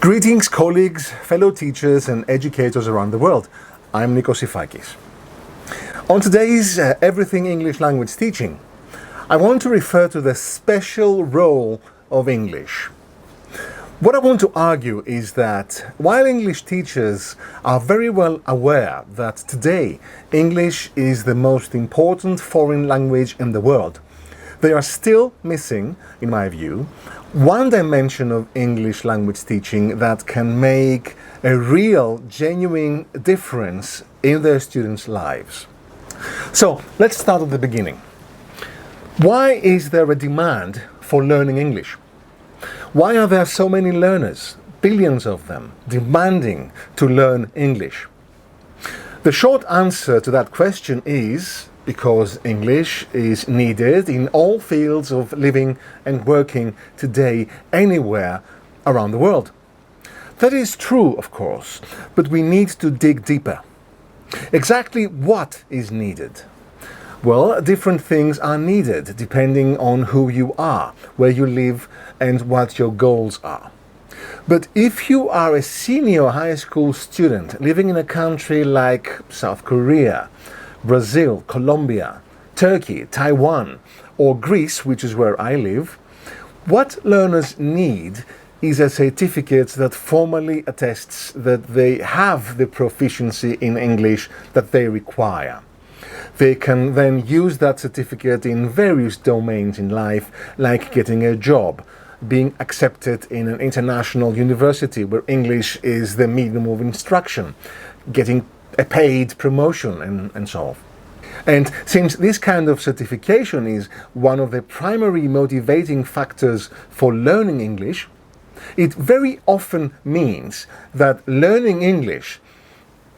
Greetings, colleagues, fellow teachers and educators around the world. I'm Nikos Ifakis. On today's Everything English Language Teaching, I want to refer to the special role of English. What I want to argue is that while English teachers are very well aware that today English is the most important foreign language in the world, they are still missing, in my view, one dimension of English language teaching that can make a real, genuine difference in their students' lives. So, let's start at the beginning. Why is there a demand for learning English? Why are there so many learners, billions of them, demanding to learn English? The short answer to that question is because English is needed in all fields of living and working today anywhere around the world. That is true, of course, but we need to dig deeper. Exactly what is needed? Well, different things are needed depending on who you are, where you live, and what your goals are. But if you are a senior high school student living in a country like South Korea, Brazil, Colombia, Turkey, Taiwan, or Greece, which is where I live, what learners need is a certificate that formally attests that they have the proficiency in English that they require. They can then use that certificate in various domains in life, like getting a job, being accepted in an international university where English is the medium of instruction, getting a paid promotion, and so on. And since this kind of certification is one of the primary motivating factors for learning English, it very often means that learning English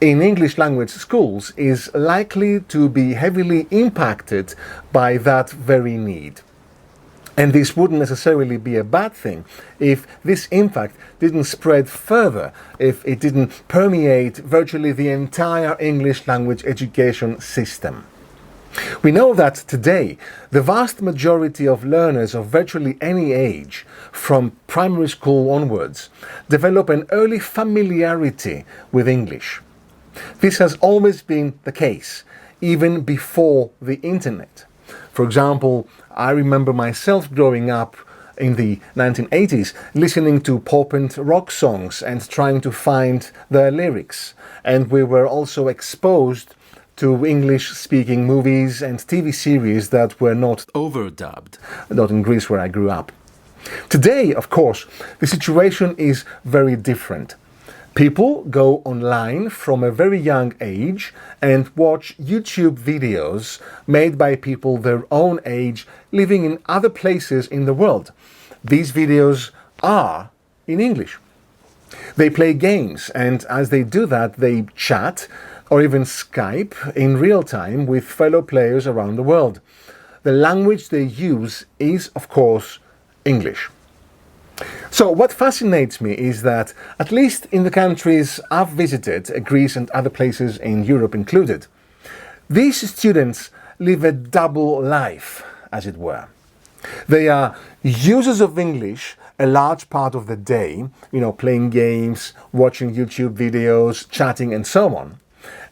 in English language schools is likely to be heavily impacted by that very need. And this wouldn't necessarily be a bad thing if this impact didn't spread further, if it didn't permeate virtually the entire English language education system. We know that today, the vast majority of learners of virtually any age, from primary school onwards, develop an early familiarity with English. This has always been the case, even before the internet. For example, I remember myself growing up in the 1980s, listening to pop and rock songs and trying to find their lyrics. And we were also exposed to English-speaking movies and TV series that were not overdubbed, not in Greece where I grew up. Today, of course, the situation is very different. People go online from a very young age and watch YouTube videos made by people their own age living in other places in the world. These videos are in English. They play games, and as they do that, they chat or even Skype in real time with fellow players around the world. The language they use is, of course, English. So what fascinates me is that, at least in the countries I've visited, Greece and other places in Europe included, these students live a double life, as it were. They are users of English a large part of the day, playing games, watching YouTube videos, chatting and so on.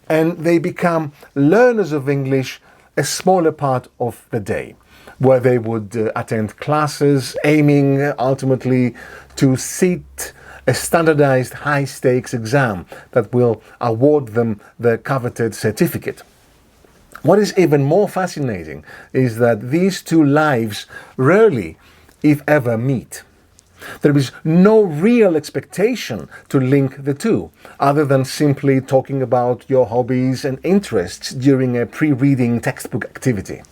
And they become learners of English a smaller part of the day, where they would attend classes aiming ultimately to sit a standardized high-stakes exam that will award them the coveted certificate. What is even more fascinating is that these two lives rarely, if ever, meet. There is no real expectation to link the two, other than simply talking about your hobbies and interests during a pre-reading textbook activity.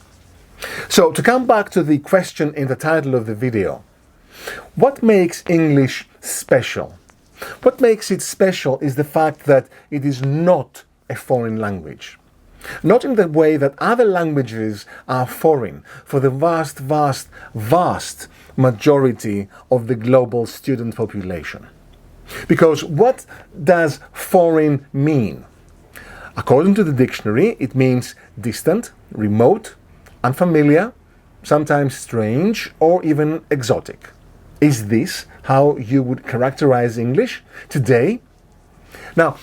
So, to come back to the question in the title of the video, what makes English special? What makes it special is the fact that it is not a foreign language. Not in the way that other languages are foreign for the vast majority of the global student population. Because what does foreign mean? According to the dictionary, it means distant, remote, unfamiliar, sometimes strange, or even exotic. Is this how you would characterize English today? Now,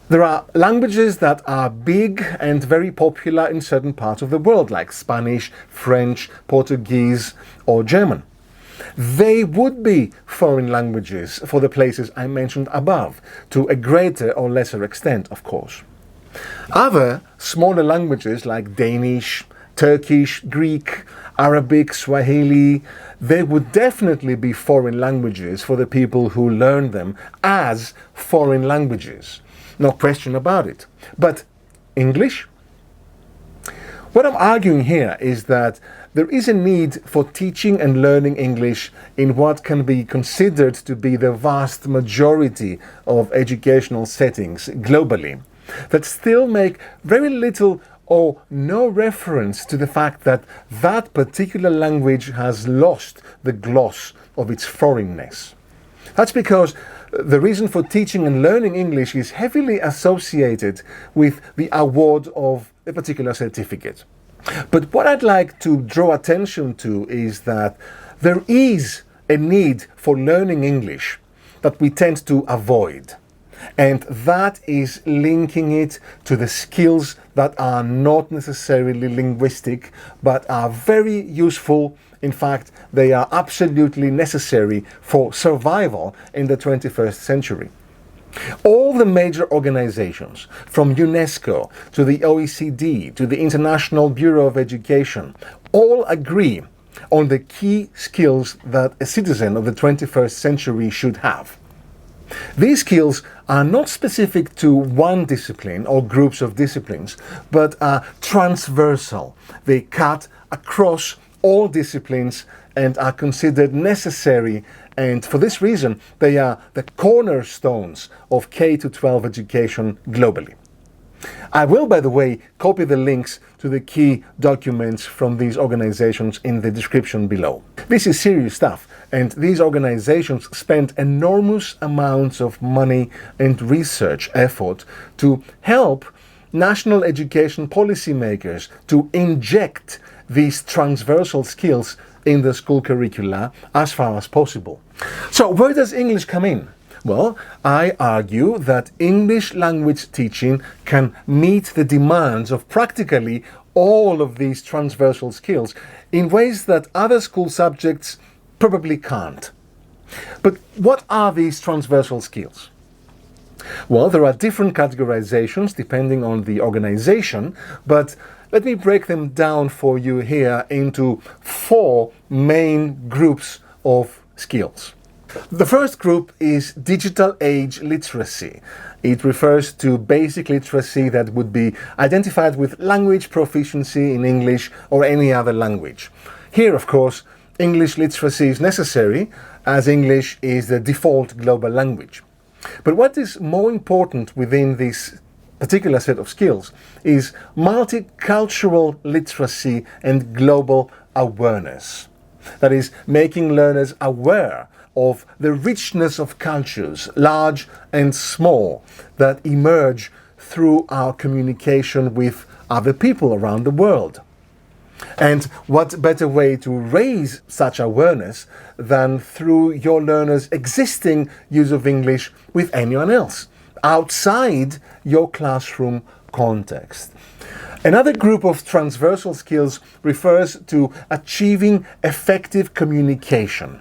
there are languages that are big and very popular in certain parts of the world, like Spanish, French, Portuguese, or German. They would be foreign languages for the places I mentioned above, to a greater or lesser extent, of course. Other smaller languages like Danish, Turkish, Greek, Arabic, Swahili, they would definitely be foreign languages for the people who learn them as foreign languages. No question about it. But English? What I'm arguing here is that there is a need for teaching and learning English in what can be considered to be the vast majority of educational settings globally that still make very little or no reference to the fact that that particular language has lost the gloss of its foreignness. That's because the reason for teaching and learning English is heavily associated with the award of a particular certificate. But what I'd like to draw attention to is that there is a need for learning English that we tend to avoid. And that is linking it to the skills that are not necessarily linguistic, but are very useful. In fact, they are absolutely necessary for survival in the 21st century. All the major organizations, from UNESCO to the OECD to the International Bureau of Education, all agree on the key skills that a citizen of the 21st century should have. These skills are not specific to one discipline or groups of disciplines, but are transversal. They cut across all disciplines and are considered necessary, and for this reason they are the cornerstones of K-12 education globally. I will, by the way, copy the links to the key documents from these organizations in the description below. This is serious stuff, and these organizations spend enormous amounts of money and research effort to help national education policymakers to inject these transversal skills in the school curricula as far as possible. So where does English come in? Well, I argue that English language teaching can meet the demands of practically all of these transversal skills in ways that other school subjects probably can't. But what are these transversal skills? Well, there are different categorizations depending on the organization, but let me break them down for you here into 4 main groups of skills. The first group is digital age literacy. It refers to basic literacy that would be identified with language proficiency in English or any other language. Here, of course, English literacy is necessary, as English is the default global language. But what is more important within this particular set of skills is multicultural literacy and global awareness. That is, making learners aware of the richness of cultures, large and small, that emerge through our communication with other people around the world. And what better way to raise such awareness than through your learners' existing use of English with anyone else, outside your classroom context. Another group of transversal skills refers to achieving effective communication.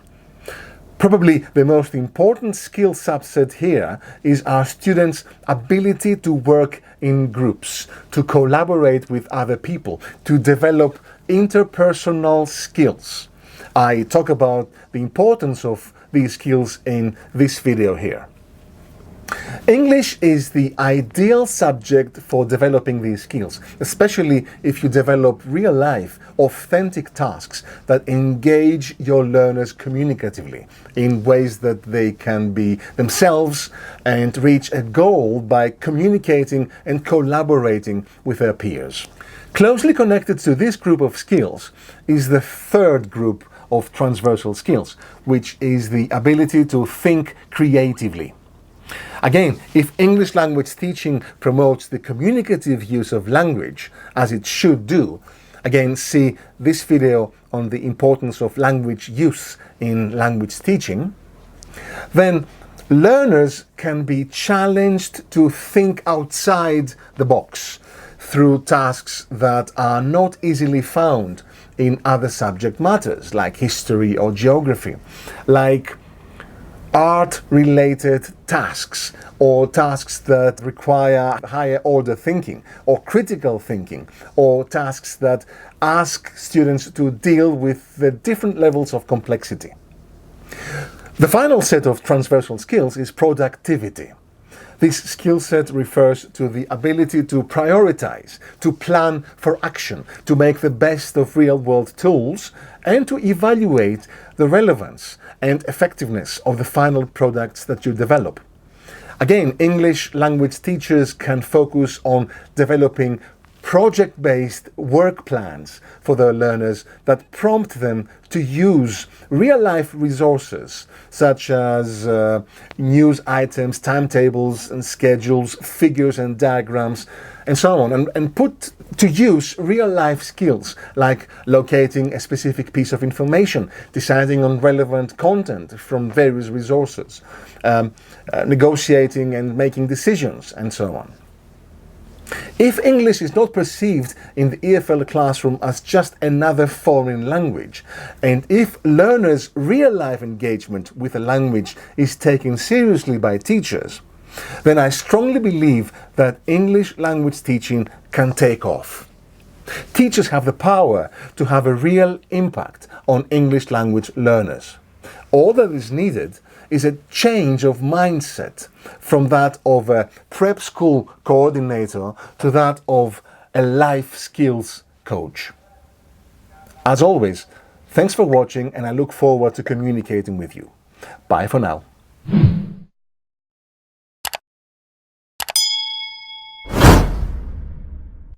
Probably the most important skill subset here is our students' ability to work in groups, to collaborate with other people, to develop interpersonal skills. I talk about the importance of these skills in this video here. English is the ideal subject for developing these skills, especially if you develop real-life, authentic tasks that engage your learners communicatively in ways that they can be themselves and reach a goal by communicating and collaborating with their peers. Closely connected to this group of skills is the third group of transversal skills, which is the ability to think creatively. Again, if English language teaching promotes the communicative use of language, as it should do, again, see this video on the importance of language use in language teaching, then learners can be challenged to think outside the box through tasks that are not easily found in other subject matters like history or geography, like art-related tasks or tasks that require higher order thinking or critical thinking, or tasks that ask students to deal with the different levels of complexity. The final set of transversal skills is productivity. This skill set refers to the ability to prioritize, to plan for action, to make the best of real-world tools, and to evaluate the relevance and effectiveness of the final products that you develop. Again, English language teachers can focus on developing project-based work plans for their learners that prompt them to use real-life resources such as news items, timetables and schedules, figures and diagrams, and so on, and put to use real-life skills like locating a specific piece of information, deciding on relevant content from various resources, negotiating and making decisions, and so on. If English is not perceived in the EFL classroom as just another foreign language, and if learners' real-life engagement with a language is taken seriously by teachers, then I strongly believe that English language teaching can take off. Teachers have the power to have a real impact on English language learners. All that is needed is a change of mindset from that of a prep school coordinator to that of a life skills coach. As always, thanks for watching, and I look forward to communicating with you. Bye for now.